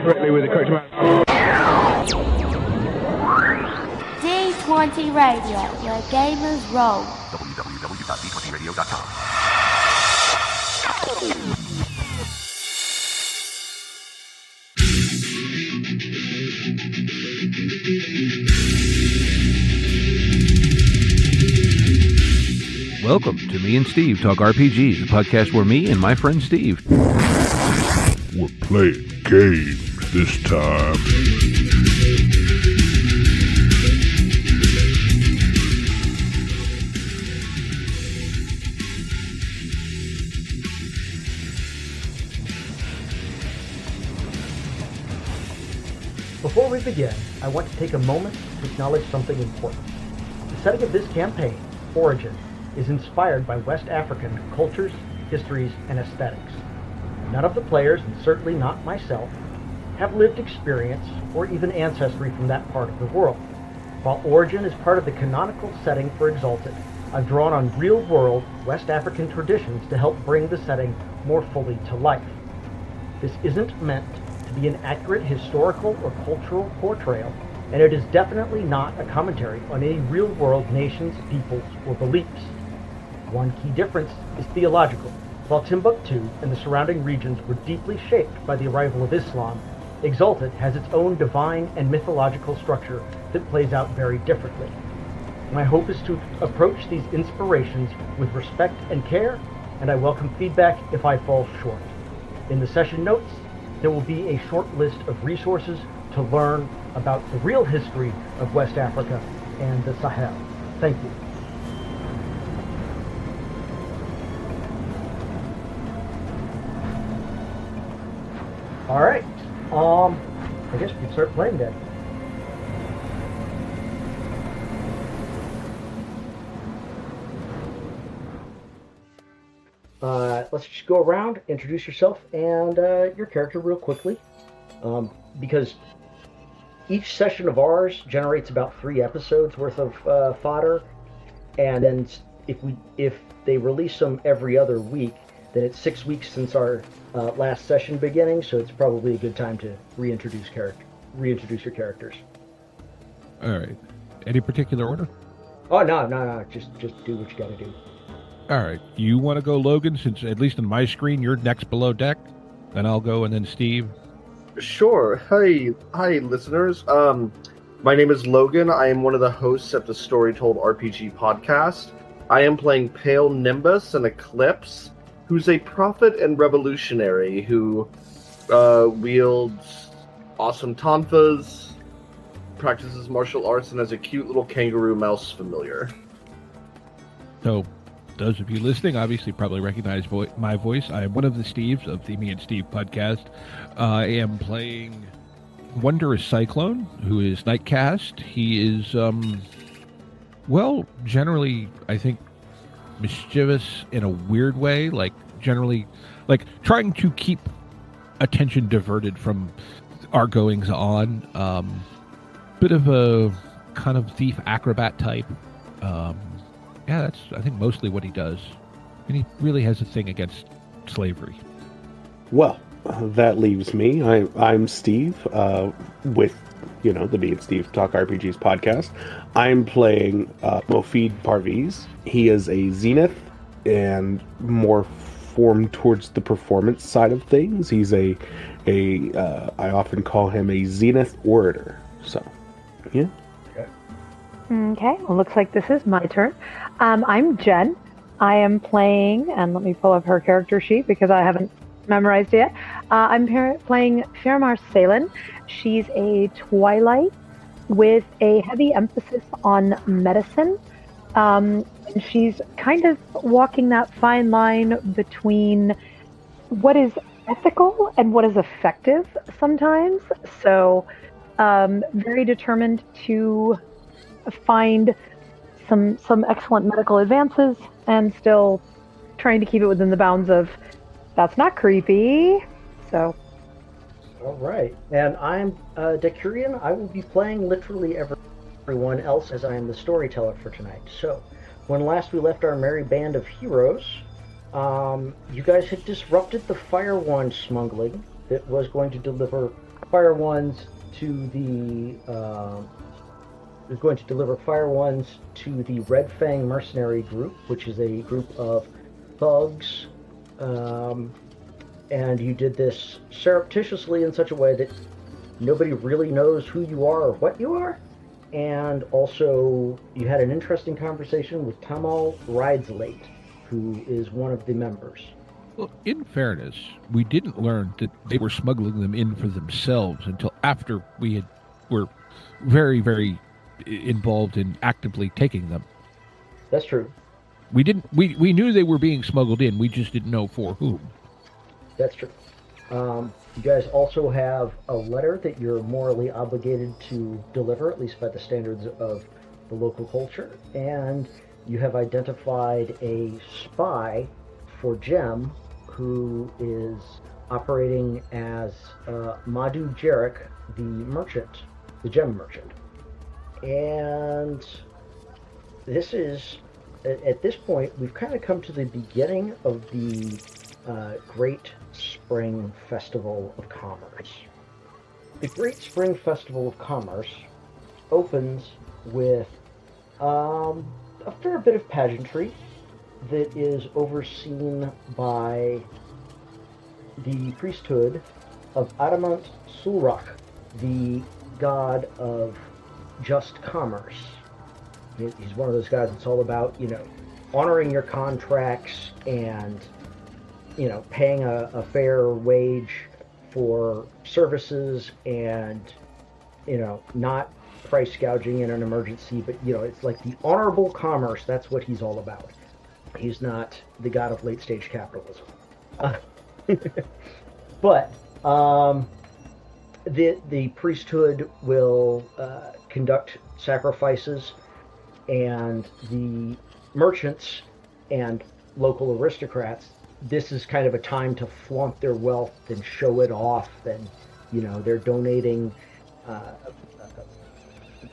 correctly with the correct amount. D20 Radio, where gamers roll. www.d20radio.com. Welcome to Me and Steve Talk RPG, the podcast where me and my friend Steve... We're playing games this time. Before we begin, I want to take a moment to acknowledge something important. The setting of this campaign, Origin, is inspired by West African cultures, histories, and aesthetics. None of the players, and certainly not myself, have lived experience or even ancestry from that part of the world. While Origin is part of the canonical setting for Exalted, I've drawn on real-world West African traditions to help bring the setting more fully to life. This isn't meant to be an accurate historical or cultural portrayal, and it is definitely not a commentary on any real-world nations, peoples, or beliefs. One key difference is theological. While Timbuktu and the surrounding regions were deeply shaped by the arrival of Islam, Exalted has its own divine and mythological structure that plays out very differently. My hope is to approach these inspirations with respect and care, and I welcome feedback if I fall short. In the session notes, there will be a short list of resources to learn about the real history of West Africa and the Sahel. Thank you. All right. I guess we can start playing then. Let's just go around, introduce yourself and your character real quickly, because each session of ours generates about 3 episodes worth of fodder, and then if they release them every other week, then it's 6 weeks since our last session beginning, so it's probably a good time to reintroduce your characters. All right. Any particular order? Oh, no. Just do what you gotta do. All right. You want to go Logan, since at least on my screen, you're next below deck? Then I'll go, and then Steve. Sure. Hi, listeners. My name is Logan. I am one of the hosts at the Storytold RPG podcast. I am playing Pale Nimbus, an Eclipse, who's a prophet and revolutionary who wields awesome tonfas, practices martial arts, and has a cute little kangaroo mouse familiar. So, those of you listening obviously probably recognize my voice. I am one of the Steves of the Me and Steve podcast. I am playing Wondrous Cyclone, who is Nightcast. He is, generally, I think, mischievous in a weird way, generally trying to keep attention diverted from our goings on. Bit of a kind of thief acrobat type. That's I think mostly what he does, and he really has a thing against slavery. Well, that leaves me. I'm Steve with the Me and Steve Talk RPGs podcast. I'm playing Mofid Parviz. He is a Zenith and more formed towards the performance side of things. He's I often call him a Zenith orator. So, yeah. Okay, well, looks like this is my turn. I'm Jen. I am playing, and let me pull up her character sheet because I haven't memorized it yet. I'm playing Firamar Saelen. She's a Twilight with a heavy emphasis on medicine. And she's kind of walking that fine line between what is ethical and what is effective sometimes. So, very determined to find some excellent medical advances and still trying to keep it within the bounds of that's not creepy. So, all right. And I'm Decurion. I will be playing literally everyone else as I am the storyteller for tonight. So, when last we left our merry band of heroes, you guys had disrupted the firewand smuggling that was going to deliver firewands to the. Is going to deliver firewands to the Red Fang Mercenary Group, which is a group of thugs. And you did this surreptitiously in such a way that nobody really knows who you are or what you are. And also, you had an interesting conversation with Tamal Rideslate, who is one of the members. Well, in fairness, we didn't learn that they were smuggling them in for themselves until after we were very, very involved in actively taking them. That's true. We didn't. We knew they were being smuggled in. We just didn't know for whom. That's true. You guys also have a letter that you're morally obligated to deliver, at least by the standards of the local culture, and you have identified a spy for Gem, who is operating as Madhu Jarek, the merchant, the Gem merchant. And this is, at this point, we've kind of come to the beginning of the Great Spring Festival of Commerce. The Great Spring Festival of Commerce opens with a fair bit of pageantry that is overseen by the priesthood of Adamant Sulrak, the god of just commerce. He's one of those guys that's all about, honoring your contracts and, paying a fair wage for services and, not price gouging in an emergency, but, it's like the honorable commerce. That's what he's all about. He's not the god of late stage capitalism. But the priesthood will conduct sacrifices, and the merchants and local aristocrats, this is kind of a time to flaunt their wealth and show it off, and they're donating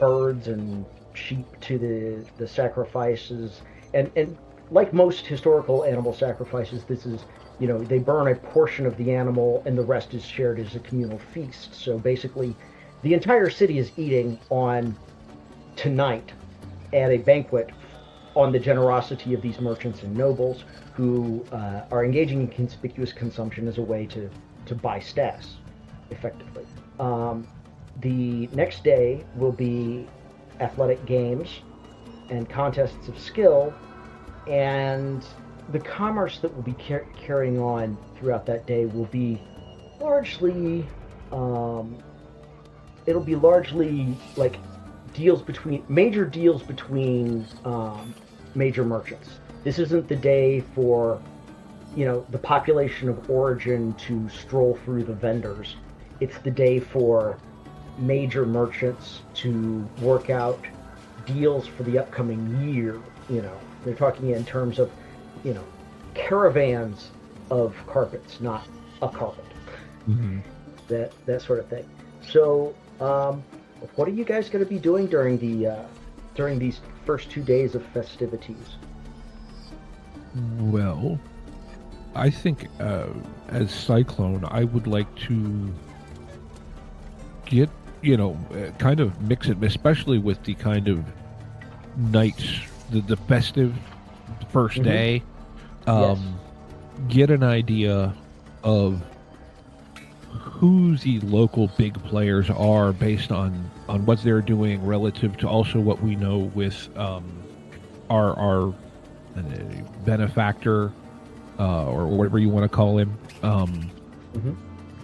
birds and sheep to the sacrifices, and like most historical animal sacrifices, this is they burn a portion of the animal and the rest is shared as a communal feast. So basically the entire city is eating on tonight at a banquet on the generosity of these merchants and nobles who are engaging in conspicuous consumption as a way to buy status, effectively. The next day will be athletic games and contests of skill, and the commerce that will be carrying on throughout that day will be largely, it'll be largely like major deals between major merchants. This isn't the day for, the population of Origin to stroll through the vendors. It's the day for major merchants to work out deals for the upcoming year. They're talking in terms of, caravans of carpets, not a carpet. Mm-hmm. That sort of thing. So, what are you guys going to be doing during these first 2 days of festivities? Well, I think as Cyclone, I would like to get, kind of mix it, especially with the kind of nights, the festive first Mm-hmm. day. Yes. Get an idea of who the local big players are based on what they're doing relative to also what we know with our benefactor or whatever you want to call him,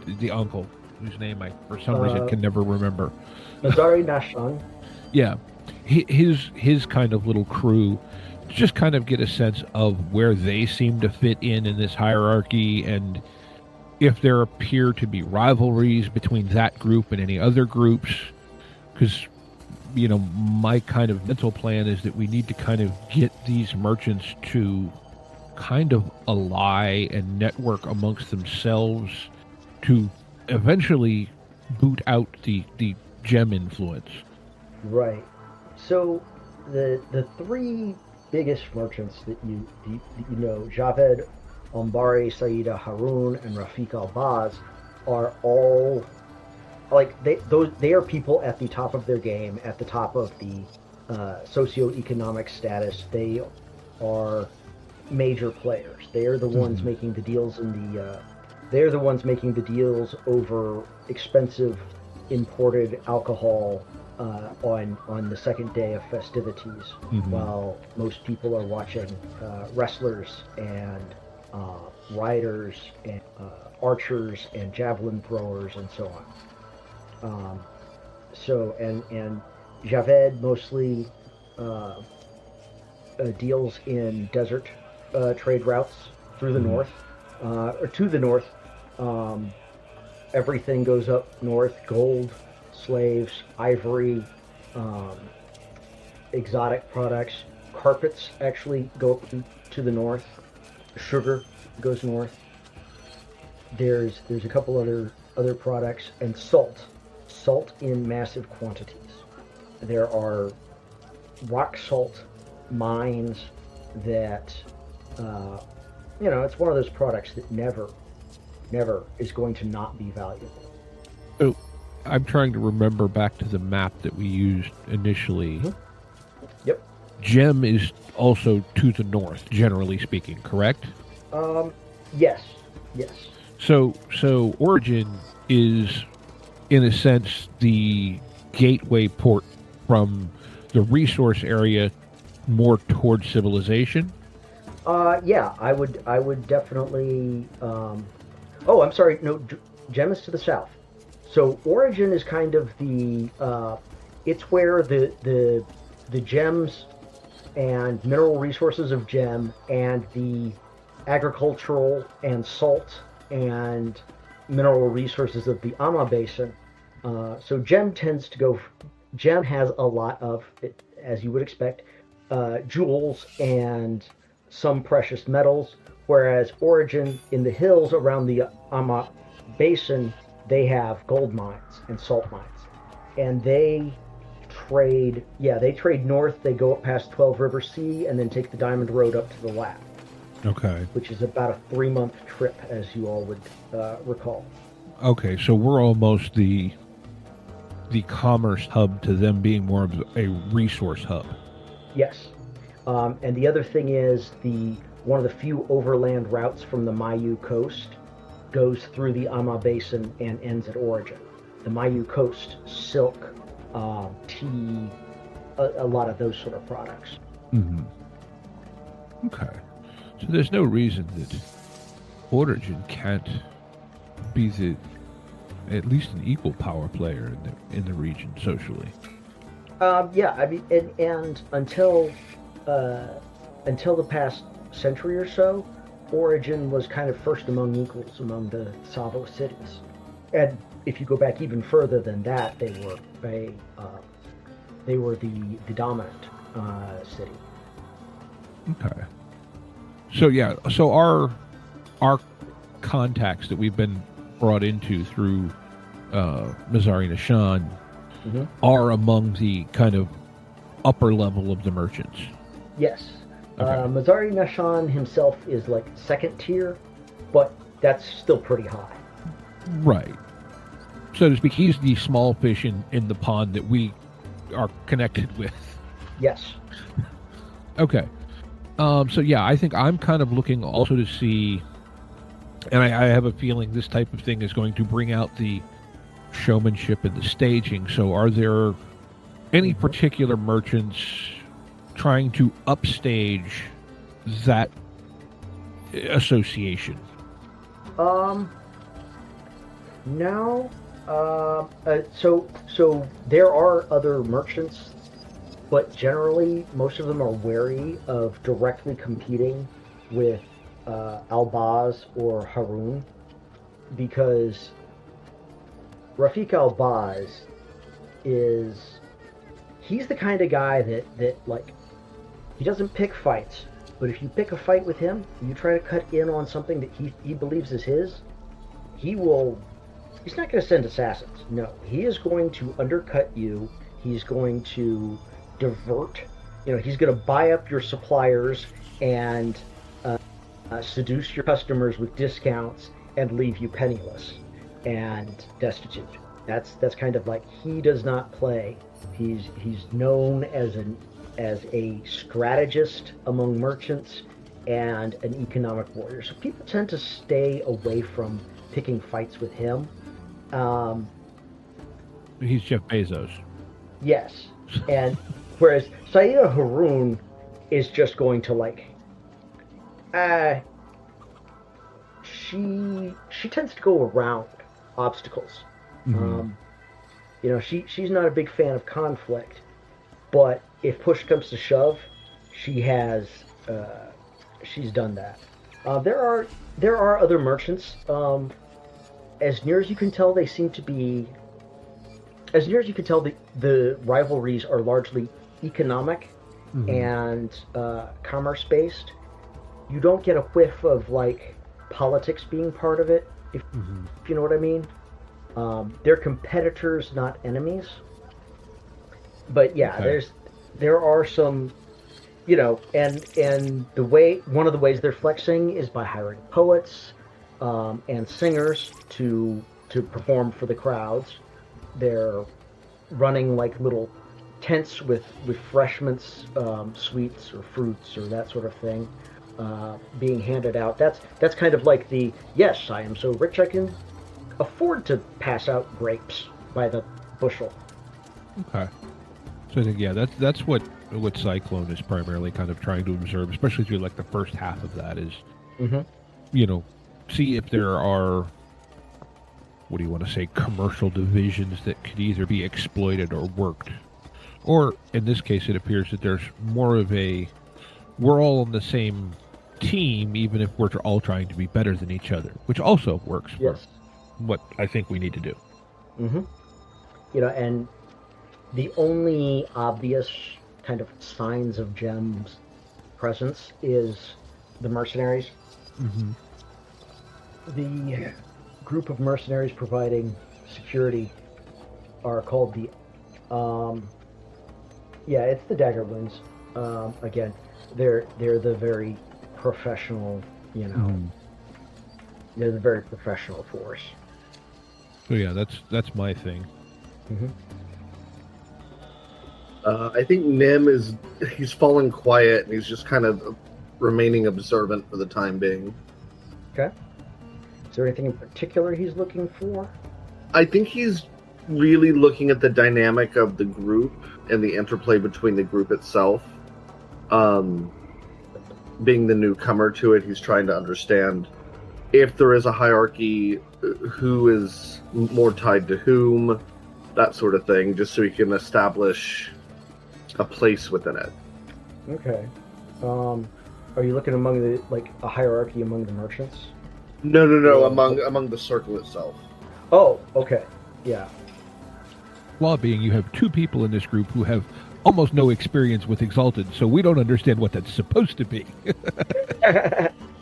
the uncle whose name I for some reason can never remember. Nazari Nashon. Yeah, his kind of little crew. Just kind of get a sense of where they seem to fit in this hierarchy, and if there appear to be rivalries between that group and any other groups. Because, my kind of mental plan is that we need to kind of get these merchants to kind of ally and network amongst themselves to eventually boot out the gem influence. Right. So the three biggest merchants that you know, Javed, Ombari, Saida Harun, and Rafiq Al-Baz, are all they are people at the top of their game, at the top of the socioeconomic status. They are major players. They are the ones making the deals they're the ones making the deals over expensive imported alcohol on the second day of festivities, while most people are watching wrestlers and riders and archers and javelin throwers and so on. And Javed mostly deals in desert trade routes through the north, or to the north. Everything goes up north: gold, slaves, ivory, exotic products. Carpets actually go up to the north. Sugar goes north. There's a couple other products, and salt in massive quantities. There are rock salt mines that it's one of those products that never is going to not be valuable. Oh, I'm trying to remember back to the map that we used initially. Yep. Gem is also to the north, generally speaking, correct? Yes. So Origin is, in a sense, the gateway port from the resource area more towards civilization. Yeah, I would definitely. Oh, I'm sorry. No, Gem is to the south. So Origin is kind of the. It's where the gems and mineral resources of Gem and the agricultural and salt and mineral resources of the Ama Basin. So Gem tends to go. Gem has a lot of, as you would expect, jewels and some precious metals, whereas Origin, in the hills around the Ama Basin, they have gold mines and salt mines. And they trade north. They go up past 12 River Sea and then take the Diamond Road up to the left. Okay. Which is about a 3-month trip, as you all would recall. Okay, so we're almost the commerce hub to them being more of a resource hub. Yes. And the other thing is one of the few overland routes from the Mayu coast goes through the Ama Basin and ends at Origin. The Mayu coast, silk, tea, a lot of those sort of products. Okay. So there's no reason that Origin can't be at least an equal power player in the region socially. Yeah, I mean, and until the past century or so, Origin was kind of first among equals among the Savo cities. And if you go back even further than that, they were the dominant city. Okay. So our contacts that we've been brought into through Mazari Nashan are among the kind of upper level of the merchants. Yes. Okay. Mazari Nashan himself is like second tier, but that's still pretty high. Right. So to speak, he's the small fish in the pond that we are connected with. Yes. Okay. So yeah, I think I'm kind of looking also to see, and I have a feeling this type of thing is going to bring out the showmanship and the staging. So are there any particular merchants trying to upstage that association? No. So there are other merchants, but generally most of them are wary of directly competing with Albaz or Harun, because Rafik Albaz he's the kind of guy that like, he doesn't pick fights, but if you pick a fight with him, you try to cut in on something that he believes is his, he's not going to send assassins. No, he is going to undercut you. He's going to divert, he's going to buy up your suppliers and seduce your customers with discounts and leave you penniless and destitute. That's kind of like, he does not play. He's known as a strategist among merchants and an economic warrior. So people tend to stay away from picking fights with him. He's Jeff Bezos. Yes. And whereas Saida Haroon is just going to like, she tends to go around obstacles. Mm-hmm. You know, she's not a big fan of conflict, but if push comes to shove, she's done that. There are other merchants. As near as you can tell, they seem to be. As near as you can tell, the rivalries are largely economic and commerce based. You don't get a whiff of like politics being part of it, if you know what I mean. They're competitors, not enemies. But yeah, Okay. there are some, you know, and one of the ways they're flexing is by hiring poets and singers to perform for the crowds. They're running like little tents with refreshments, sweets or fruits or that sort of thing, being handed out. That's kind of like the, yes, I am so rich I can afford to pass out grapes by the bushel. Okay. So I think, yeah, that's what Cyclone is primarily kind of trying to observe, especially through like the first half of that is, you know, see if there are, what do you want to say, commercial divisions that could either be exploited or worked. Or in this case, it appears that there's more of a, we're all on the same team, even if we're all trying to be better than each other, which also works for what I think we need to do. You know, and the only obvious kind of signs of Gem's presence is the mercenaries. The group of mercenaries providing security are called the it's the Daggerloons. Again, they're the very professional, you know, they're the very professional force. So yeah, that's my thing. I think Nim he's fallen quiet and he's just kind of remaining observant for the time being. Okay. Is there anything in particular he's looking for? I think he's really looking at the dynamic of the group and the interplay between the group itself. Being the newcomer to it, he's trying to understand if there is a hierarchy, who is more tied to whom, that sort of thing, just so he can establish a place within it. Okay. Are you looking among the, like, a hierarchy among the merchants? No, among the circle itself. Oh, okay. Yeah. Flaw being you have two people in this group who have almost no experience with Exalted, so we don't understand what that's supposed to be.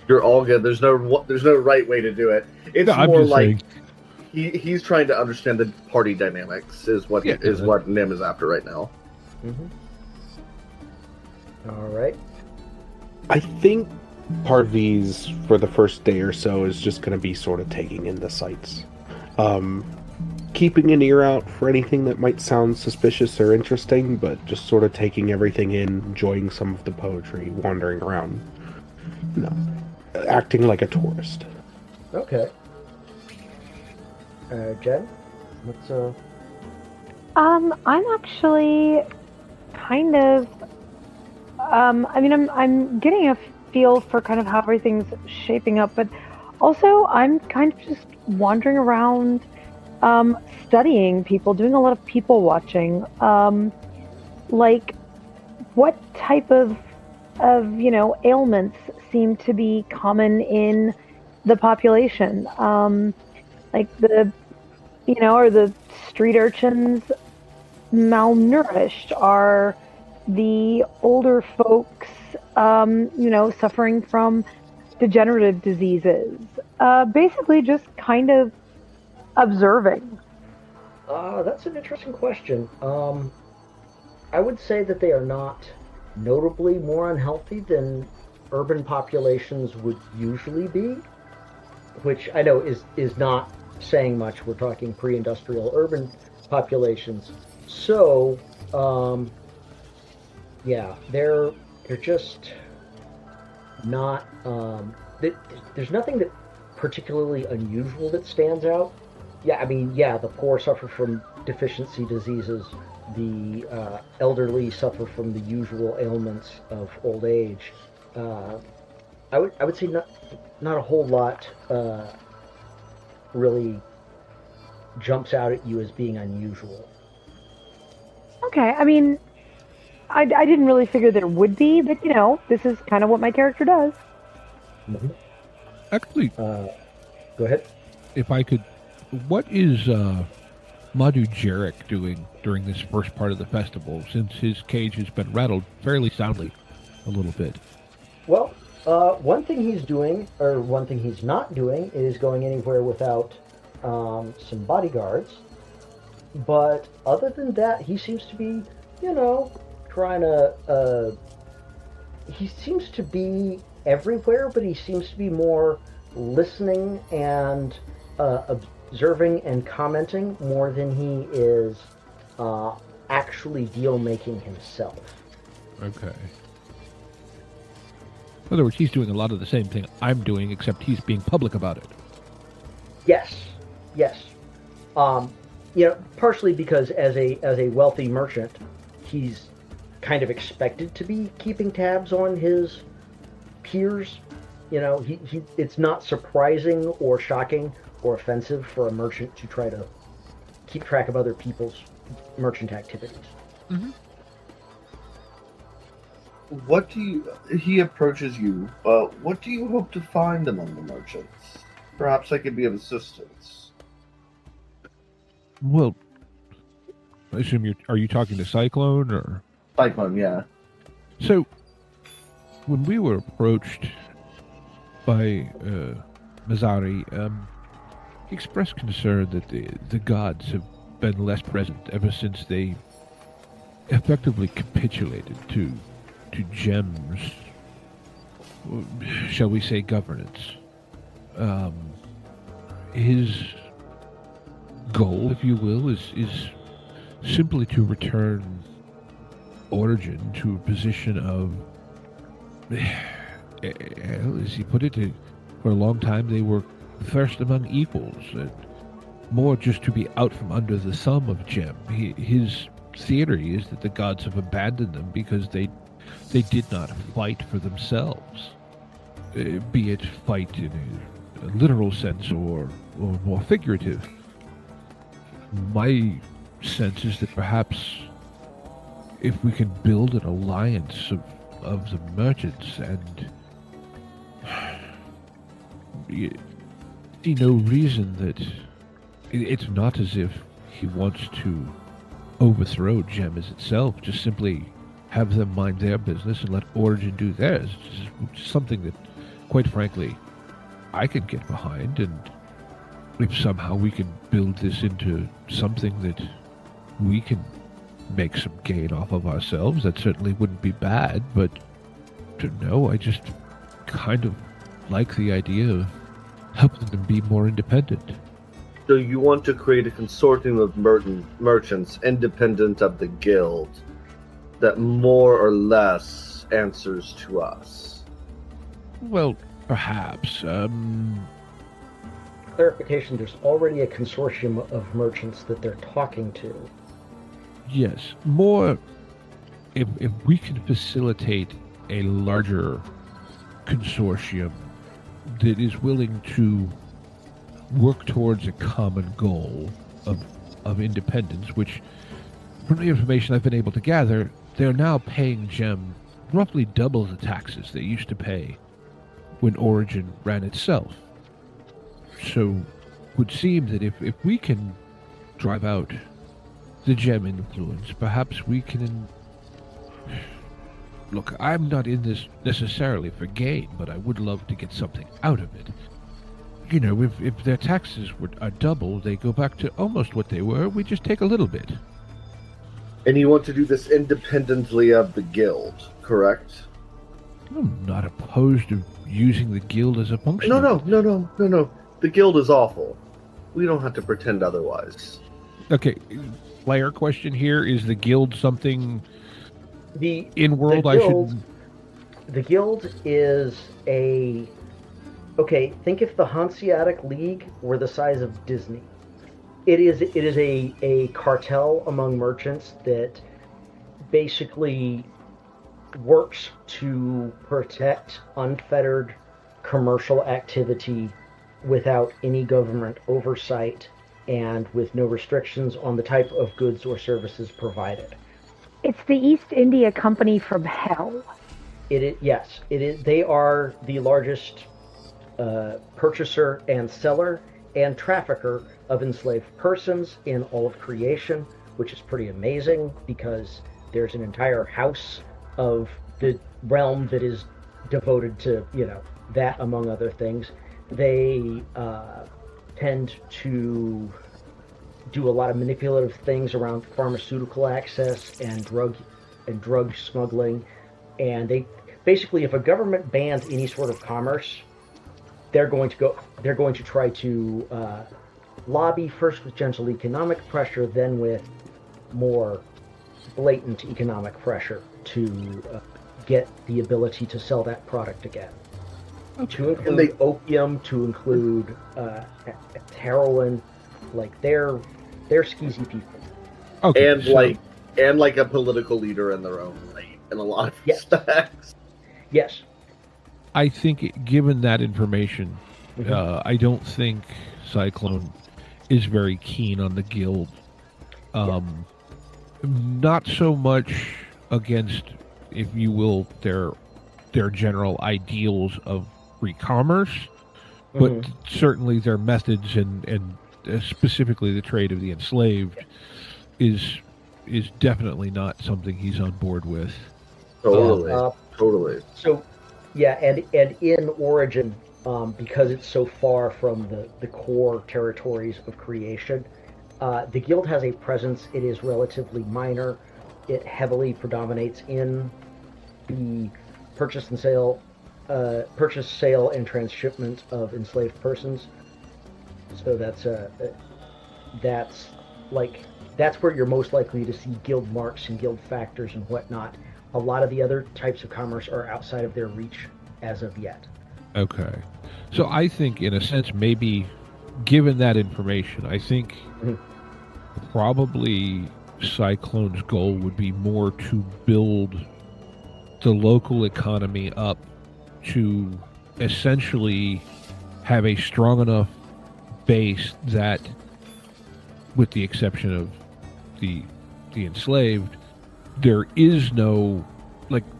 You're all good. There's no right way to do it. It's more like he's trying to understand the party dynamics is what Nim is after right now. All right. I think Parviz, for the first day or so, is just going to be sort of taking in the sights. Keeping an ear out for anything that might sound suspicious or interesting, but just sort of taking everything in, enjoying some of the poetry, wandering around. Acting like a tourist. Okay. Jen? What's I'm actually kind of I'm getting a feel for kind of how everything's shaping up, but also I'm kind of just wandering around, studying people, doing a lot of people watching. Like, what type of ailments seem to be common in the population? Like are the street urchins malnourished? Are the older folks, suffering from degenerative diseases? Basically just kind of observing. That's an interesting question. I would say that they are not notably more unhealthy than urban populations would usually be, which I know is not saying much. We're talking pre-industrial urban populations. So, yeah, they're just not. There's nothing that particularly unusual that stands out. Yeah, I mean, yeah, the poor suffer from deficiency diseases. The elderly suffer from the usual ailments of old age. I would say not a whole lot really jumps out at you as being unusual. Okay, I mean, I didn't really figure there would be, but this is kind of what my character does. Mm-hmm. Actually, Go ahead. if I could, what is Madhu Jarek doing during this first part of the festival, since his cage has been rattled fairly soundly a little bit? Well, one thing he's doing, or one thing he's not doing, is going anywhere without some bodyguards. But other than that, he seems to be, trying to. He seems to be everywhere, but he seems to be more listening and observing and commenting more than he is actually deal making himself. Okay. In other words, he's doing a lot of the same thing I'm doing, except he's being public about it. Yes. Partially because as a wealthy merchant, he's kind of expected to be keeping tabs on his peers. It's not surprising or shocking or offensive for a merchant to try to keep track of other people's merchant activities. Mm-hmm. He approaches you. What do you hope to find among the merchants? Perhaps I could be of assistance. Well, I assume are you talking to Cyclone, or? Cyclone, yeah. So, when we were approached by Mazzari, he expressed concern that the gods have been less present ever since they effectively capitulated to Gem's, shall we say, governance. His goal, if you will, is simply to return Origin to a position of, as he put it, for a long time they were first among equals, and more just to be out from under the thumb of Gem. His theory is that the gods have abandoned them because they did not fight for themselves, be it fight in a literal sense or more figurative. My sense is that perhaps if we can build an alliance of the merchants and see no reason that it's not as if he wants to overthrow Gem as itself, just simply have them mind their business and let Origin do theirs. It's something that, quite frankly, I can get behind, and if somehow we can build this into something that we can make some gain off of ourselves, that certainly wouldn't be bad, but I just kind of like the idea of helping them be more independent. So you want to create a consortium of merchants independent of the guild that more or less answers to us? Well, perhaps. Clarification, there's already a consortium of merchants that they're talking to. Yes, more if we can facilitate a larger consortium that is willing to work towards a common goal of independence, which, from the information I've been able to gather, they're now paying Gem roughly double the taxes they used to pay when Origin ran itself. So, it would seem that if we can drive out the Gem influence, perhaps we can... Look, I'm not in this necessarily for gain, but I would love to get something out of it. If their taxes are double, they go back to almost what they were. We just take a little bit. And you want to do this independently of the guild, correct? I'm not opposed to using the guild as a function. No. The guild is awful. We don't have to pretend otherwise. Okay, player question here: is the guild something The in-world the I guild, should? The guild is a... Okay, think if the Hanseatic League were the size of Disney. It is a cartel among merchants that basically works to protect unfettered commercial activity without any government oversight and with no restrictions on the type of goods or services provided. It's the East India Company from hell. Yes, it is. They are the largest purchaser and seller and trafficker of enslaved persons in all of creation, which is pretty amazing because there's an entire house of the realm that is devoted to, that among other things. They tend to do a lot of manipulative things around pharmaceutical access and drug smuggling, and they basically, if a government bans any sort of commerce, they're going to try to lobby first with gentle economic pressure, then with more blatant economic pressure to get the ability to sell that product again. Okay. To include opium, to include heroin, like they're skeezy people. Okay, and like a political leader in their own right, in a lot of respects. Yes. I think, given that information, I don't think Cyclone is very keen on the guild. Not so much against, if you will, their general ideals of free commerce, but certainly their methods and specifically the trade of the enslaved is definitely not something he's on board with. Totally. So, yeah, and in Origin, because it's so far from the core territories of creation, the guild has a presence. It is relatively minor. It heavily predominates in the purchase, sale, and transshipment of enslaved persons. So that's where you're most likely to see guild marks and guild factors and whatnot. A lot of the other types of commerce are outside of their reach as of yet. Okay. So I think, in a sense, maybe given that information, I think probably Cyclone's goal would be more to build the local economy up to essentially have a strong enough base that, with the exception of the enslaved, there is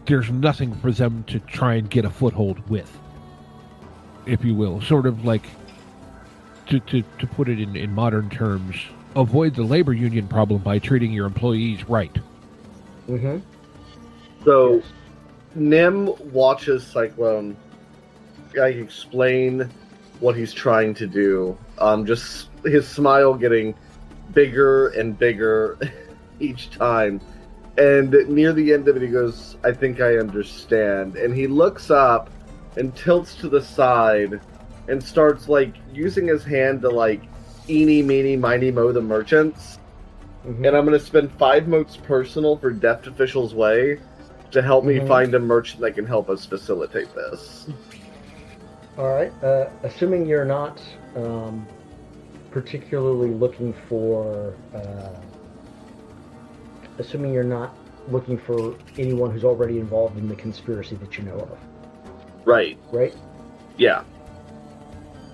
there's nothing for them to try and get a foothold with, if you will. Sort of like, to put it in modern terms, avoid the labor union problem by treating your employees right. Mm-hmm. So, Nim watches Cyclone explain what he's trying to do. Just his smile getting bigger and bigger each time. And near the end of it, he goes, "I think I understand." And he looks up and tilts to the side and starts, using his hand to, eeny, meeny, miny, moe the merchants. Mm-hmm. And I'm going to spend 5 motes personal for Deft Official's Way to help me find a merchant that can help us facilitate this. All right. Assuming you're not particularly looking for... assuming you're not looking for anyone who's already involved in the conspiracy that you know of. Right. Right? Yeah.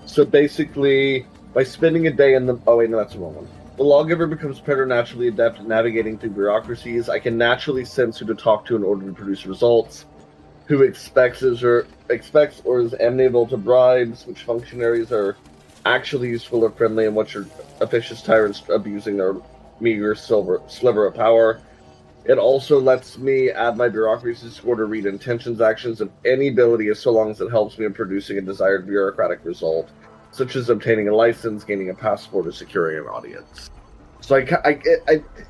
So basically, by spending a day in the... Oh, wait, no, that's the wrong one. The lawgiver becomes preternaturally adept at navigating through bureaucracies. I can naturally sense who to talk to in order to produce results, who expects or is amenable to bribes, which functionaries are actually useful or friendly, and which are officious tyrants abusing their meager sliver of power. It also lets me add my bureaucracy score to read intentions, actions, and any ability, so long as it helps me in producing a desired bureaucratic result, such as obtaining a license, gaining a passport, or securing an audience. So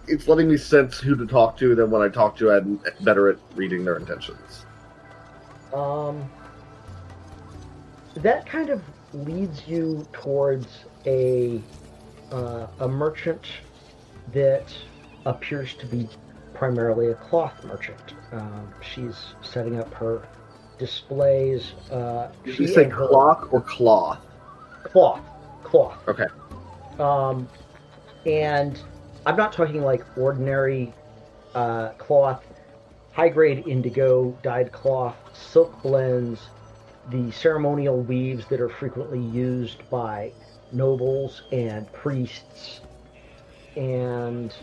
it's letting me sense who to talk to, then when I talk to, I'm better at reading their intentions. That kind of leads you towards a a merchant that appears to be primarily a cloth merchant. She's setting up her displays. Did you say clock or cloth? Cloth. Okay. And I'm not talking like ordinary cloth, high-grade indigo dyed cloth, silk blends, the ceremonial weaves that are frequently used by nobles and priests. And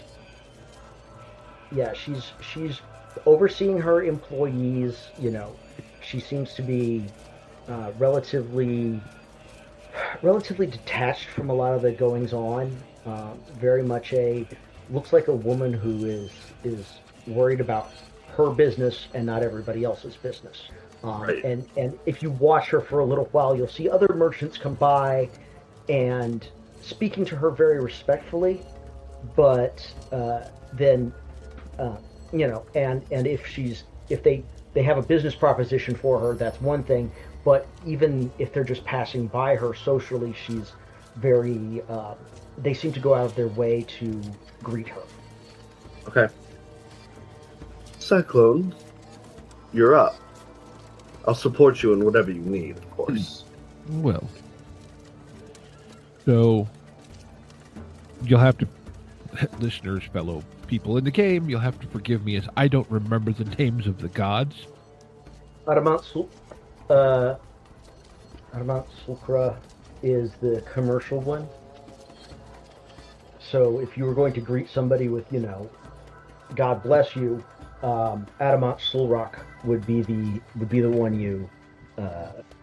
yeah, she's overseeing her employees. You know, she seems to be relatively detached from a lot of the goings on. Very much looks like a woman who is worried about her business and not everybody else's business. Right. And if you watch her for a little while, you'll see other merchants come by and speaking to her very respectfully, but then you know, and if they have a business proposition for her, that's one thing. But even if they're just passing by her socially, she's very. They seem to go out of their way to greet her. Okay. Cyclone, you're up. I'll support you in whatever you need, of course. Well, so you'll have to, listeners, fellow people in the game, you'll have to forgive me as I don't remember the names of the gods. Adamant Sulcra is the commercial one. So if you were going to greet somebody with, you know, God bless you, Adamant Sulrock would be the one you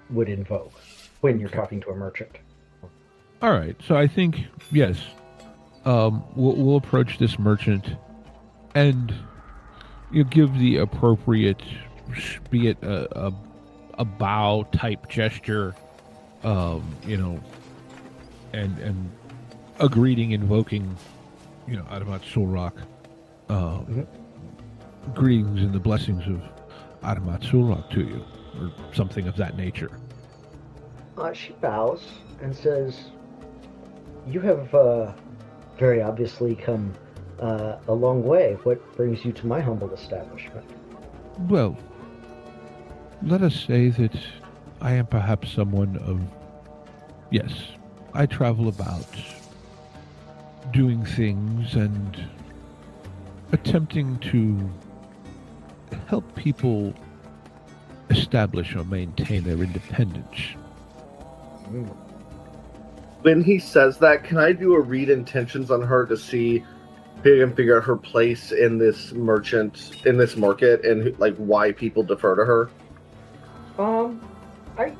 would invoke when you're talking to a merchant. All right, so I think yes, we'll approach this merchant, and you give the appropriate, be it a bow type gesture, you know, and a greeting invoking, you know, Adamat Sulrock, greetings and the blessings of Adamat Sulrock to you, or something of that nature. She bows and says, "You have very obviously come a long way. What brings you to my humble establishment?" Well, let us say that I am perhaps someone of... Yes, I travel about doing things and attempting to help people establish or maintain their independence. When he says that, can I do a read intentions on her to see if I can figure out her place in this market, and like why people defer to her? I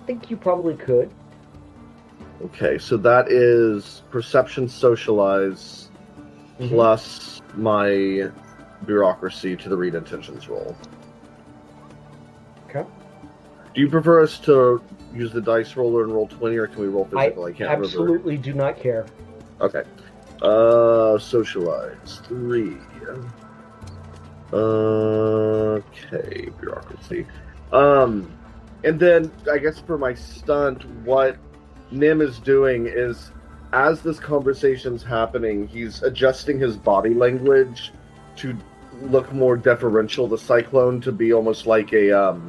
think you probably could. Okay, so that is perception socialize plus my bureaucracy to the read intentions roll. Okay. Do you prefer us to use the dice roller and roll 20, or can we roll physical? I can't absolutely do not care. Okay. Socialize 3. Okay, bureaucracy. And then I guess for my stunt, what Nim is doing is, as this conversation's happening, he's adjusting his body language to look more deferential to Cyclone, to be almost like a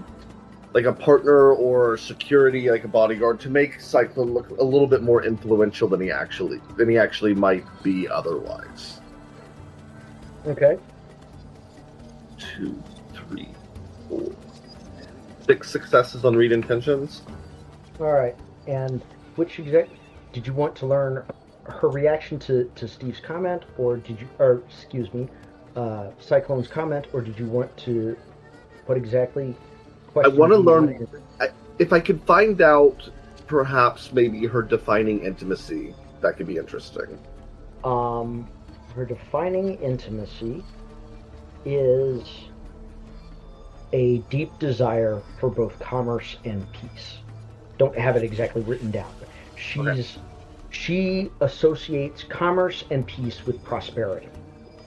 partner or security, like a bodyguard, to make Cyclone look a little bit more influential than he actually might be otherwise. Okay. 2, 3, 4, 6 successes on read intentions. All right. And which did you want to learn her reaction to Steve's comment, or Cyclone's comment, or did you want to what exactly? I want to learn if I could find out perhaps maybe her defining intimacy. That could be interesting. Her defining intimacy is a deep desire for both commerce and peace. Don't have it exactly written down. She associates commerce and peace with prosperity.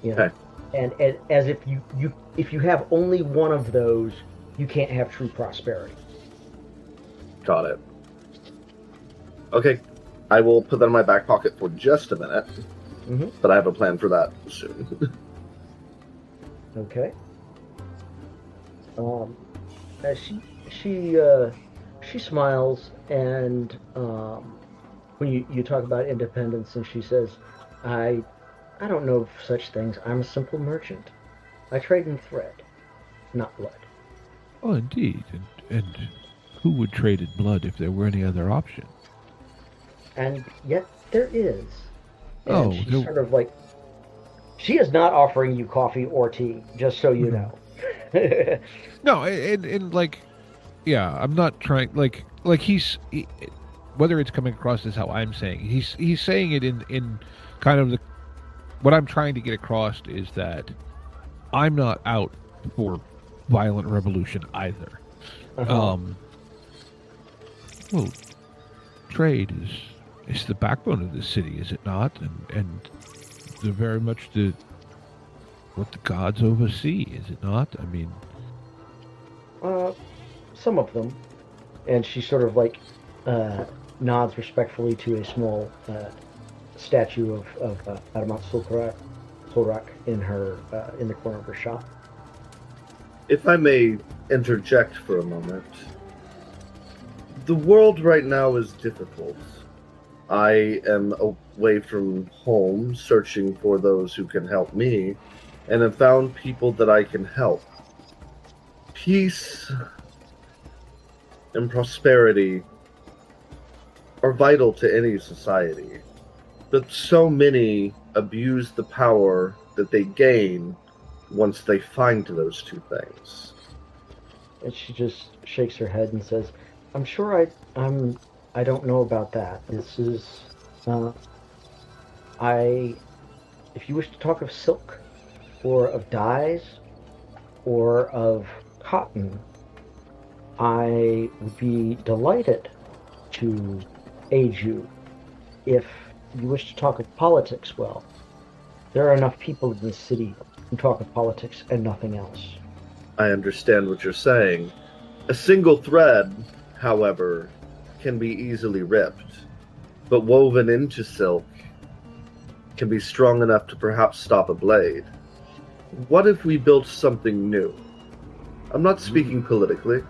You know? Okay. And as if you have only one of those, you can't have true prosperity. Got it. Okay. I will put that in my back pocket for just a minute, Mm-hmm. but I have a plan for that soon. Okay. She smiles, and when you talk about independence, and she says, I don't know of such things. I'm a simple merchant. I trade in thread, not blood. Oh, indeed. And who would trade in blood if there were any other option? And yet there is. And Oh, she's sort of like, she is not offering you coffee or tea, just so you know. No, and like, yeah, I'm not trying, like whether it's coming across as how I'm saying, he's saying it in kind of what I'm trying to get across is that I'm not out for violent revolution either. Uh-huh. Well, trade is the backbone of the city, is it not? And they're very much what the gods oversee, is it not? I mean, Some of them. And she sort of like nods respectfully to a small statue of Adamat Sulrak in the corner of her shop. If I may interject for a moment, the world right now is difficult. I am away from home, searching for those who can help me, and have found people that I can help. Peace and prosperity are vital to any society, but so many abuse the power that they gain once they find those two things. And she just shakes her head and says, I'm sure I don't know about that. This is, if you wish to talk of silk, or of dyes, or of cotton, I would be delighted to aid you. If you wish to talk of politics, well, there are enough people in this city who talk of politics and nothing else. I understand what you're saying. A single thread, however, can be easily ripped, but woven into silk can be strong enough to perhaps stop a blade. What if we built something new? I'm not speaking politically.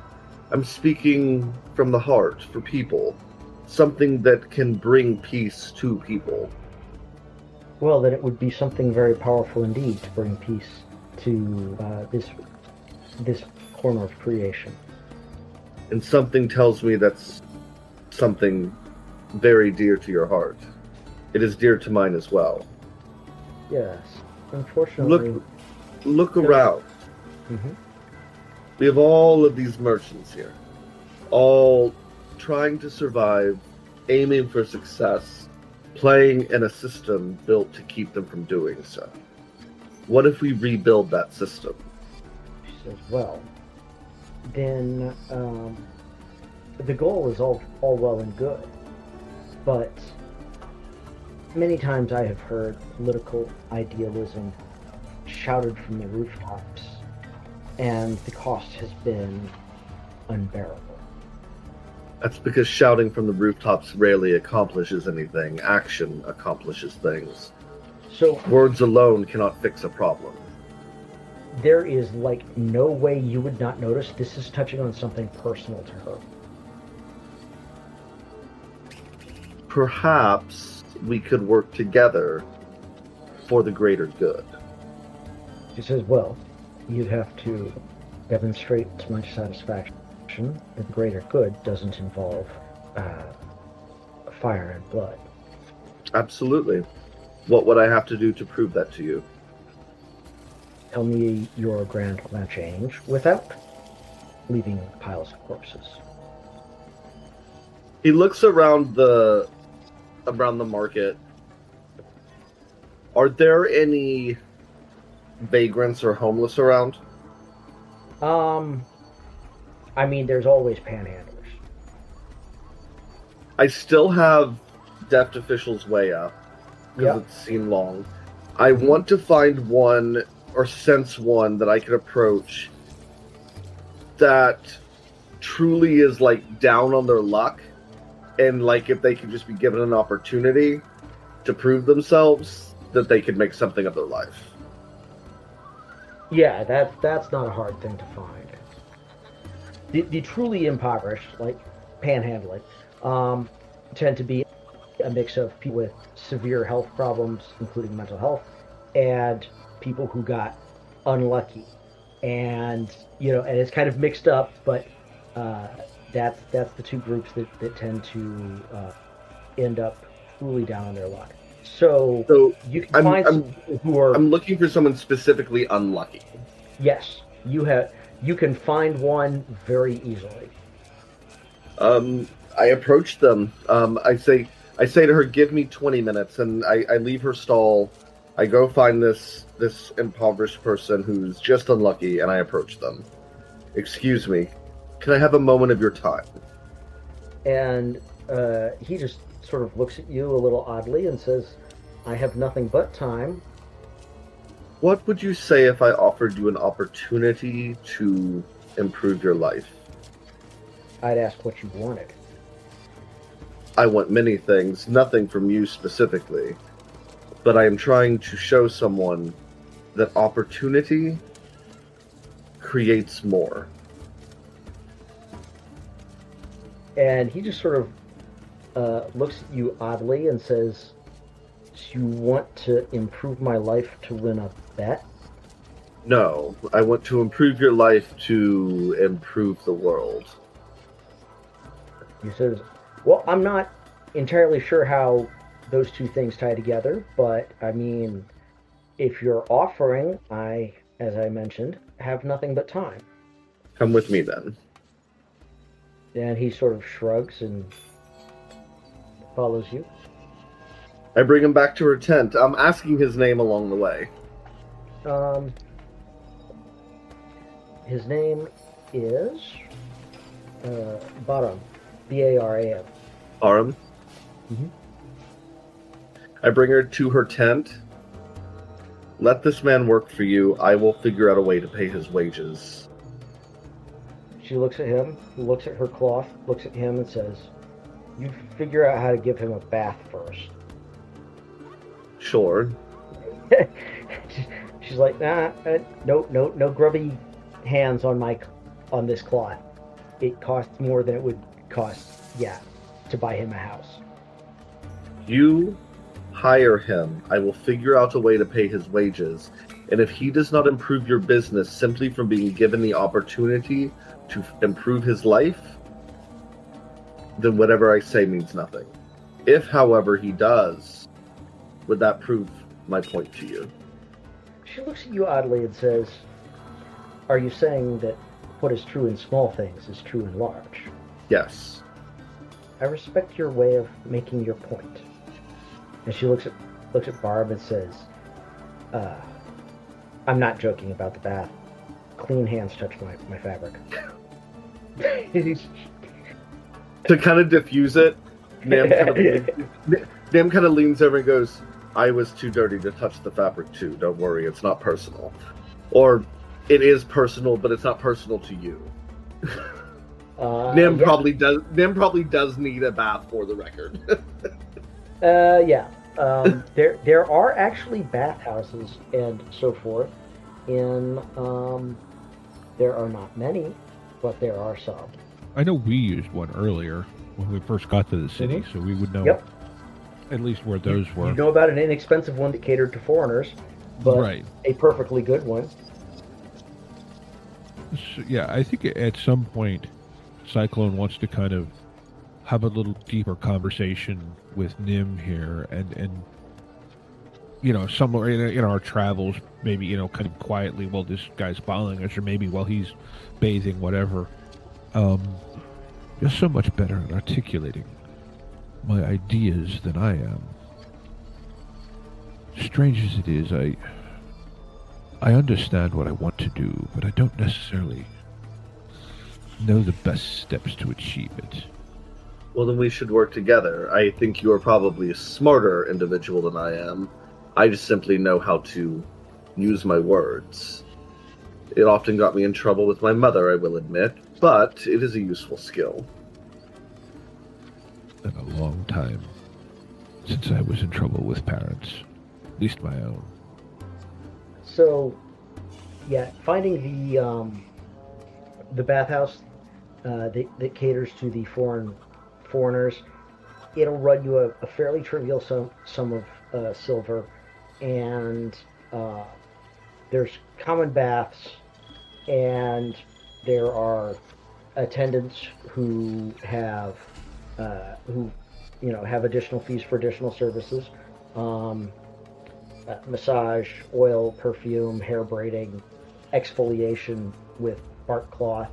I'm speaking from the heart, for people. Something that can bring peace to people. Well, then it would be something very powerful indeed to bring peace to this corner of creation. And something tells me that's something very dear to your heart. It is dear to mine as well. Yes. Unfortunately... Look around. Mm-hmm. We have all of these merchants here, all trying to survive, aiming for success, playing in a system built to keep them from doing so. What if we rebuild that system? She says, well, then the goal is all well and good, but many times I have heard political idealism shouted from the rooftops, and the cost has been unbearable. That's because shouting from the rooftops rarely accomplishes anything. Action accomplishes things. So words alone cannot fix a problem. There is like no way you would not notice this is touching on something personal to her. Perhaps we could work together for the greater good. She says, well, you'd have to demonstrate to my satisfaction that the greater good doesn't involve fire and blood. Absolutely. What would I have to do to prove that to you? Tell me your grand plan change without leaving piles of corpses. He looks around the market. Are there any vagrants or homeless around? I mean, there's always panhandlers. I still have Deft Official's way up, because it's seen long. I want to find one, or sense one, that I can approach that truly is, like, down on their luck, and like if they could just be given an opportunity to prove themselves, that they could make something of their life. Yeah, that's not a hard thing to find. The truly impoverished, like panhandling, tend to be a mix of people with severe health problems, including mental health, and people who got unlucky. And and it's kind of mixed up, but that's the two groups that tend to end up truly down on their luck. So you can find some who are. I'm looking for someone specifically unlucky. Yes, you can find one very easily. I approach them. I say to her, "Give me 20 minutes," and I leave her stall. I go find this impoverished person who's just unlucky, and I approach them. "Excuse me, can I have a moment of your time?" And he just sort of looks at you a little oddly and says, "I have nothing but time." "What would you say if I offered you an opportunity to improve your life?" I'd ask what you wanted. "I want many things, nothing from you specifically. But I am trying to show someone that opportunity creates more." And he just sort of looks at you oddly and says, "Do you want to improve my life to win a bet?" "No, I want to improve your life to improve the world." He says, "Well, I'm not entirely sure how those two things tie together, but I mean, if you're offering, as I mentioned, have nothing but time." "Come with me then." And he sort of shrugs and follows you. I bring him back to her tent. I'm asking his name along the way. His name is Baram. Baram. Baram? Mm-hmm. I bring her to her tent. "Let this man work for you. I will figure out a way to pay his wages." She looks at him, looks at her cloth, looks at him and says, "You figure out how to give him a bath first." "Sure." She's like, "Nah, no grubby hands on this cloth. It costs more than it would cost, to buy him a house." "You hire him. I will figure out a way to pay his wages. And if he does not improve your business simply from being given the opportunity to improve his life, then whatever I say means nothing. If, however, he does, would that prove my point to you?" She looks at you oddly and says, "Are you saying that what is true in small things is true in large?" "Yes." "I respect your way of making your point." And she looks at Barb and says, "I'm not joking about the bath. Clean hands touch my fabric." To kind of diffuse it, Nim kind of leans over and goes, "I was too dirty to touch the fabric too. Don't worry, it's not personal. Or it is personal, but it's not personal to you." Nim probably does need a bath, for the record. Yeah. There are actually bathhouses and so forth. There are not many, but there are some. I know we used one earlier when we first got to the city, so we would know at least where those were. You know about an inexpensive one that catered to foreigners, but a perfectly good one. So, yeah, I think at some point, Cyclone wants to kind of have a little deeper conversation with Nim here, and somewhere in our travels, maybe kind of quietly while this guy's following us, or maybe while he's bathing, whatever. You're so much better at articulating my ideas than I am. Strange as it is, I understand what I want to do, but I don't necessarily know the best steps to achieve it. Well, then we should work together. I think you are probably a smarter individual than I am. I just simply know how to use my words. It often got me in trouble with my mother, I will admit, but it is a useful skill. That long time since I was in trouble with parents, at least my own. So, yeah, finding the bathhouse that caters to the foreigners, it'll run you a fairly trivial sum of silver, and there's common baths, and there are attendants who have additional fees for additional services. Massage, oil, perfume, hair braiding, exfoliation with bark cloth,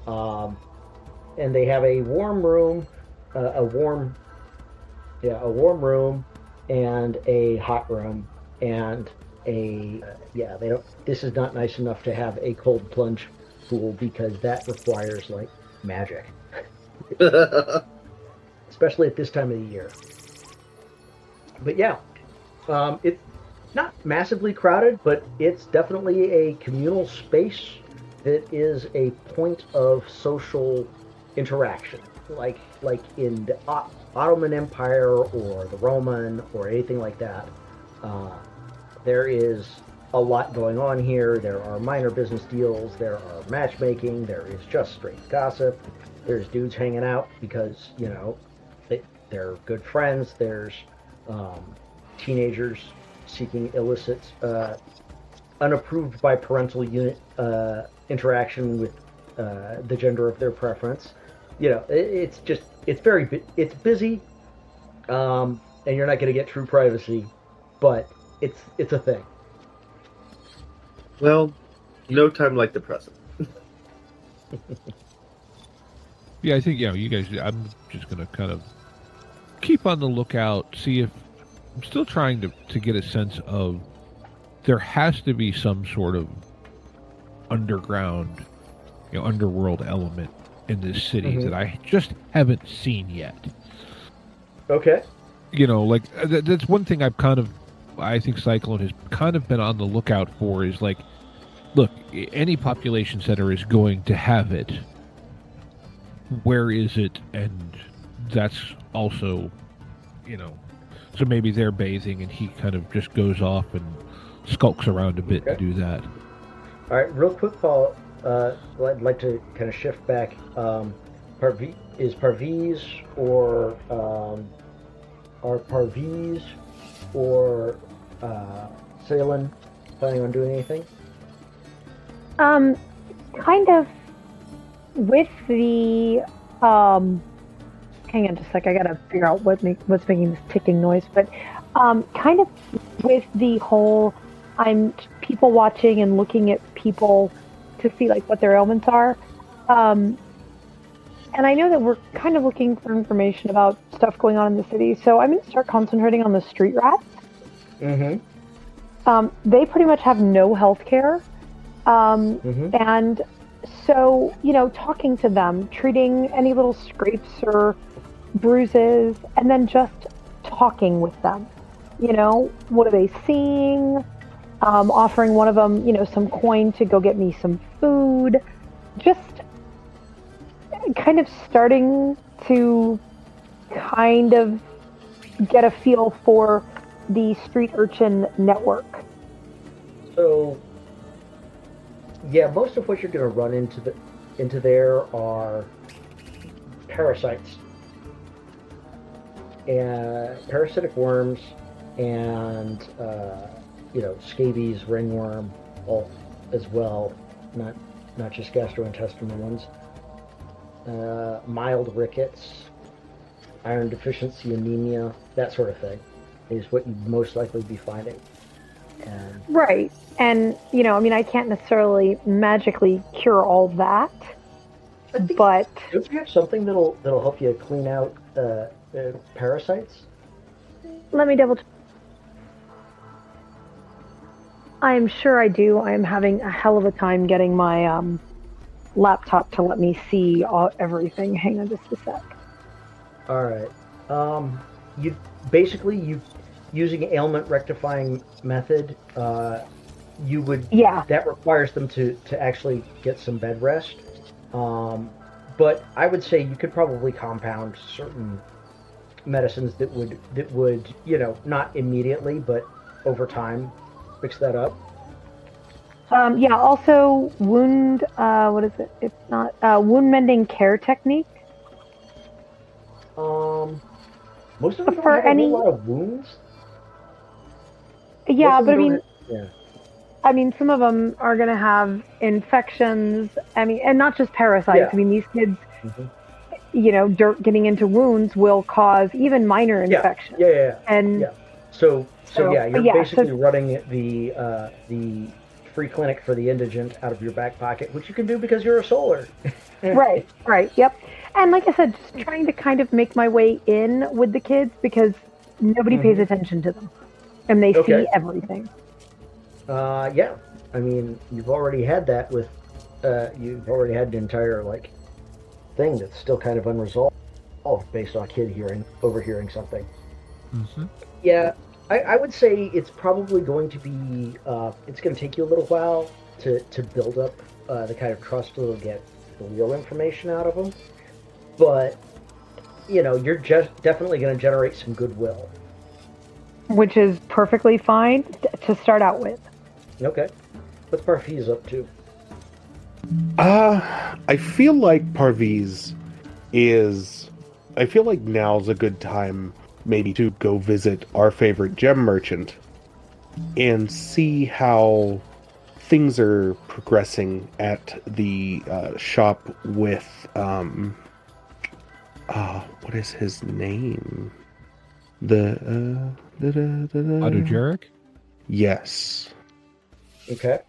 and they have a warm room, a warm room, and a hot room, and this is not nice enough to have a cold plunge pool because that requires like magic, especially at this time of the year. But yeah, it's not massively crowded, but it's definitely a communal space that is a point of social interaction, like in the Ottoman Empire or the Roman or anything like that. There is a lot going on here. There are minor business deals, there are matchmaking, there is just straight gossip, there's dudes hanging out because, they're good friends, there's teenagers seeking illicit, unapproved by parental unit interaction with the gender of their preference. It's busy, and you're not going to get true privacy, but it's a thing. Well, no time like the present. Yeah, I think, you guys, I'm just going to kind of keep on the lookout, see if I'm still trying to get a sense of there has to be some sort of underground, underworld element in this city that I just haven't seen yet. Okay. That's one thing I think Cyclone has kind of been on the lookout for is like, look, any population center is going to have it. Where is it? And that's also, so maybe they're bathing and he kind of just goes off and skulks around a bit to do that. All right, real quick follow. I'd like to kind of shift back. Is Parviz or are Parviz or Saelen planning on doing anything? Kind of with the hang on just a sec, I gotta figure out what's making this ticking noise, but kind of with the whole I'm people watching and looking at people to see like what their ailments are, and I know that we're kind of looking for information about stuff going on in the city, so I'm going to start concentrating on the street rats. They pretty much have no health care, and so, talking to them, treating any little scrapes or bruises, and then just talking with them. What are they seeing? Offering one of them, some coin to go get me some food. Just kind of starting to kind of get a feel for the street urchin network. So, yeah, most of what you're going to run into there are parasites, and parasitic worms, and scabies, ringworm, all as well, not just gastrointestinal ones. Mild rickets, iron deficiency, anemia, that sort of thing is what you'd most likely be finding. Right. And, I can't necessarily magically cure all that, but... Don't you have something that'll help you clean out parasites? Let me double check. I am sure I do. I am having a hell of a time getting my laptop to let me see everything. Hang on just a sec. All right. You using ailment rectifying method, you would, that requires them to actually get some bed rest. But I would say you could probably compound certain medicines that would not immediately, but over time, fix that up. Yeah. Also, wound. What is it? It's not wound mending care technique. Most of them don't For have any- a whole lot of wounds. Yeah, Most of but I them mean, don't have- I mean, some of them are going to have infections. I mean, and not just parasites. Yeah. I mean, these kids, Mhm. dirt getting into wounds will cause even minor infections. Yeah. And Yeah. So yeah, you're yeah, basically running the free clinic for the indigent out of your back pocket, which you can do because you're a solar. right, yep. And like I said, just trying to kind of make my way in with the kids because nobody pays attention to them, and they Okay. see everything. Yeah. I mean, you've already had that with, you've already had an entire thing that's still kind of unresolved based on a kid overhearing something. Mm-hmm. Yeah, I would say it's probably going to be, it's going to take you a little while to build up the kind of trust that'll get the real information out of them. But, you're just definitely going to generate some goodwill. Which is perfectly fine to start out with. Okay. What's Parviz up to? I feel like Parviz is... I feel like now's a good time maybe to go visit our favorite gem merchant and see how things are progressing at the shop with... what is his name? Autogeric? Yes. Okay.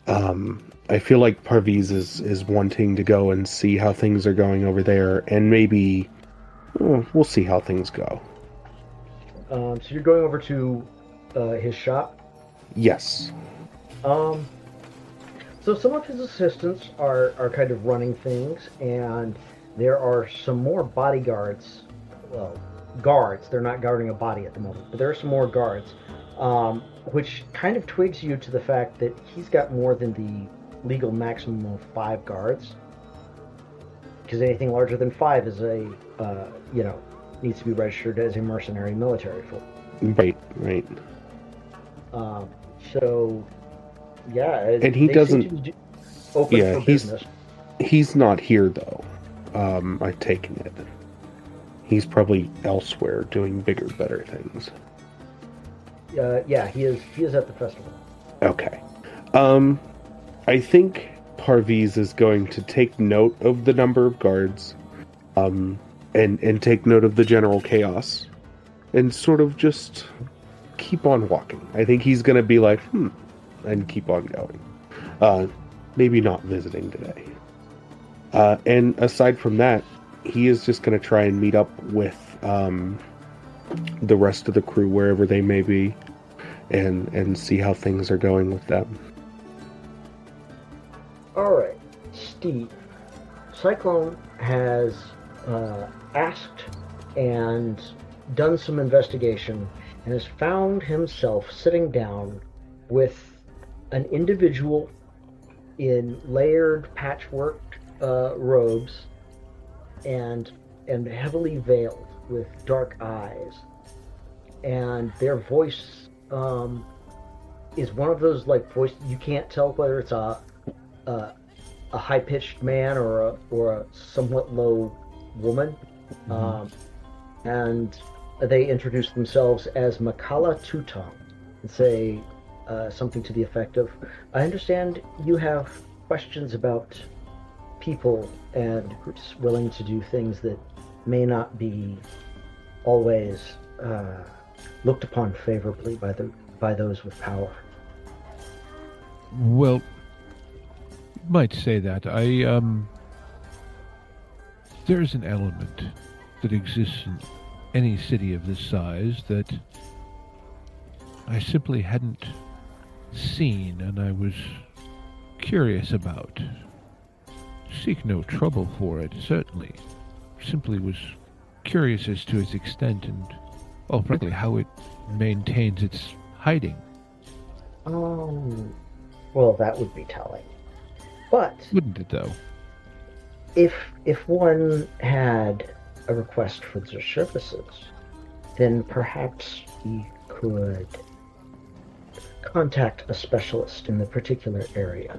I feel like Parviz is wanting to go and see how things are going over there, and maybe we'll see how things go. So you're going over to his shop? Yes. So some of his assistants are kind of running things, and there are some more bodyguards. Well, guards. They're not guarding a body at the moment, but there are some more guards, which kind of twigs you to the fact that he's got more than the legal maximum of 5 guards. Because anything larger than 5 is needs to be registered as a mercenary military force. Right. So, yeah. And he doesn't... Open for business. He's not here, though. I've taken it. He's probably elsewhere doing bigger, better things. Yeah, he is at the festival. Okay. I think Parviz is going to take note of the number of guards, and take note of the general chaos, and sort of just keep on walking. I think he's going to be like, and keep on going. Maybe not visiting today. And aside from that, he is just going to try and meet up with the rest of the crew wherever they may be, and see how things are going with them. Alright, Steve. Cyclone has asked and done some investigation and has found himself sitting down with an individual in layered patchwork robes and heavily veiled with dark eyes, and their voice is one of those voice you can't tell whether it's a high-pitched man or a somewhat low woman. And they introduce themselves as Makala Tuton and say something to the effect of, I understand you have questions about people and groups willing to do things that may not be always looked upon favorably by those with power. Well, you might say that. There's an element that exists in any city of this size that I simply hadn't seen, and I was curious about. Seek no trouble for it, certainly. Simply was curious as to its extent and, well, frankly, how it maintains its hiding. Well, that would be telling. But Wouldn't it, though? if one had a request for their services, then perhaps we could contact a specialist in the particular area.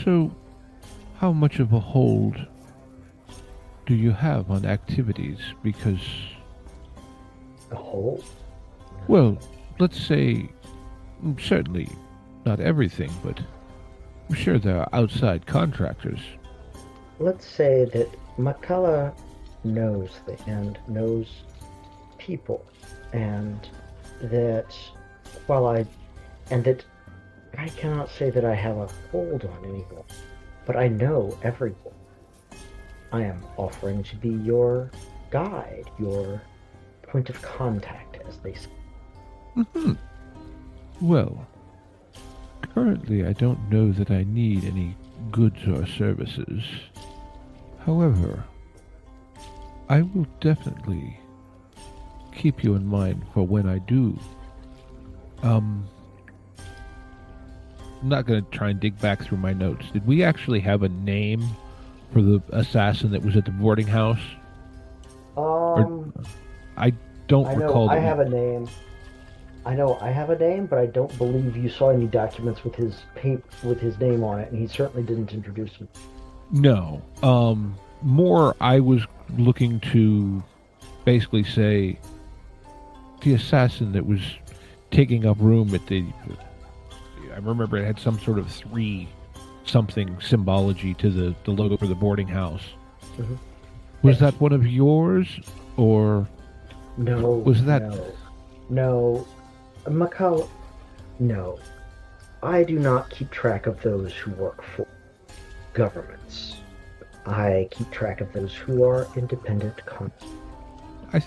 So, how much of a hold do you have on activities? Because, A hold? well, let's say, certainly not everything, but I'm sure there are outside contractors. Let's say that Makala knows knows people, and that I cannot say that I have a hold on anyone, but I know everyone. I am offering to be your guide, your point of contact, as they say. Well, currently I don't know that I need any goods or services. However, I will definitely keep you in mind for when I do. I'm not going to try and dig back through my notes. Did we actually have a name for the assassin that was at the boarding house? I don't recall. I have a name. I know I have a name, but I don't believe you saw any documents with his name on it, and he certainly didn't introduce him. No. More, I was looking to basically say the assassin that was taking up room at the... I remember it had some sort of 3-something symbology to the logo for the boarding house. Mm-hmm. Was that one of yours, or... No. Was that... No. Makala... No. I do not keep track of those who work for governments. I keep track of those who are independent I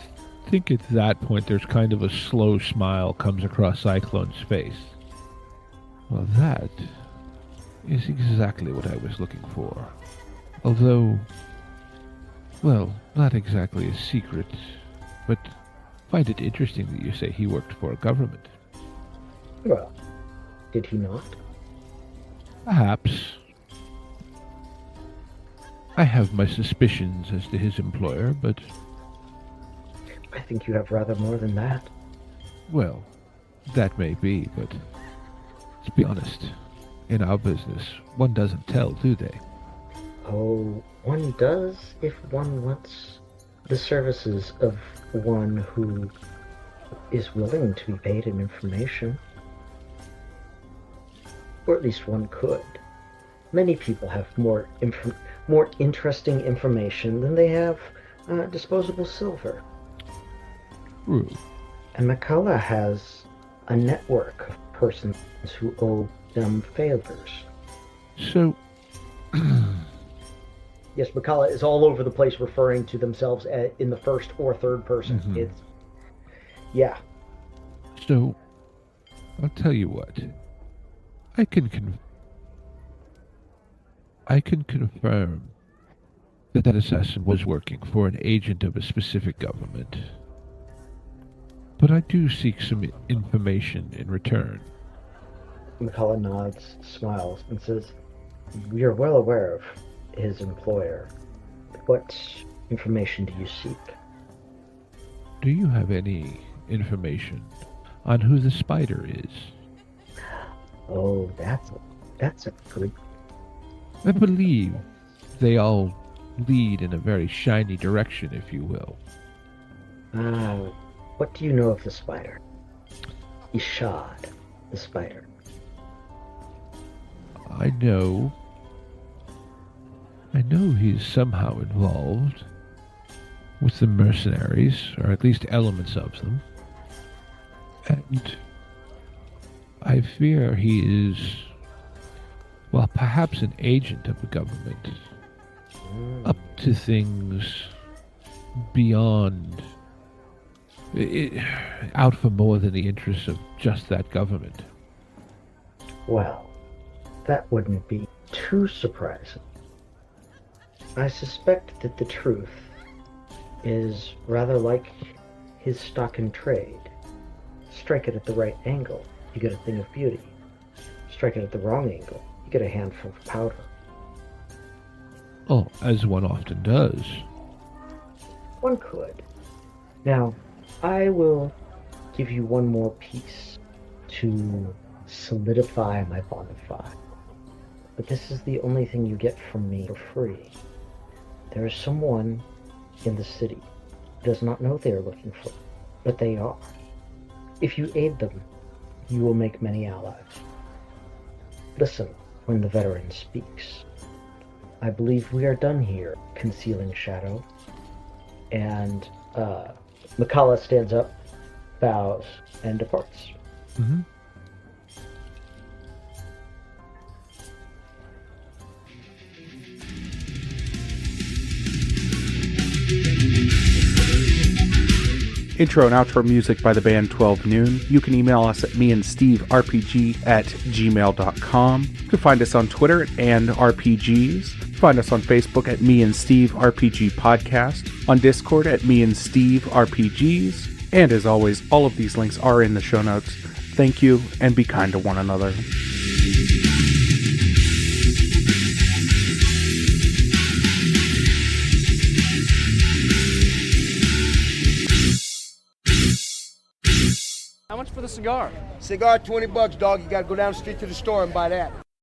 think at that point there's kind of a slow smile comes across Cyclone's face. Well, that is exactly what I was looking for. Although, well, not exactly a secret, but find it interesting that you say he worked for a government. Well, did he not? Perhaps. I have my suspicions as to his employer, but... I think you have rather more than that. Well, that may be, but... let's be honest. In our business, one doesn't tell, do they? Oh, one does if one wants the services of one who is willing to be paid in information. Or at least one could. Many people have more interesting information than they have disposable silver. True. And Makala has a network of persons who owe them favors. So... Yes, Makala is all over the place referring to themselves in the first or third person. Mm-hmm. It's... Yeah. So, I'll tell you what. I can confirm that that assassin was working for an agent of a specific government. But I do seek some information in return. Makala nods, smiles, and says, "We are well aware of his employer. What information do you seek?" Do you have any information on who the spider is? Oh, that's a good... I believe they all lead in a very shiny direction, if you will. What do you know of the spider? Ishad, the spider. I know he's somehow involved with the mercenaries, or at least elements of them. And I fear he is, well, perhaps an agent of the government, up to things beyond, out for more than the interests of just that government. Well, that wouldn't be too surprising. I suspect that the truth is rather like his stock in trade. Strike it at the right angle, you get a thing of beauty. Strike it at the wrong angle, you get a handful of powder. Oh, as one often does. One could. Now, I will give you one more piece to solidify my bond of five. But this is the only thing you get from me for free. There is someone in the city who does not know they are looking for you, but they are. If you aid them, you will make many allies. Listen when the veteran speaks. I believe we are done here, concealing shadow. And Makala stands up, bows, and departs. Mm-hmm. Intro and outro music by the band 12 Noon. You can email us at meandsteverpg@gmail.com. You can find us on Twitter and RPGs. Find us on Facebook at Me and Steve RPG Podcast. On Discord at Me and Steve RPGs. And as always, all of these links are in the show notes. Thank you, and be kind to one another. How much for the cigar? Cigar, $20, dog. You gotta go down the street to the store and buy that.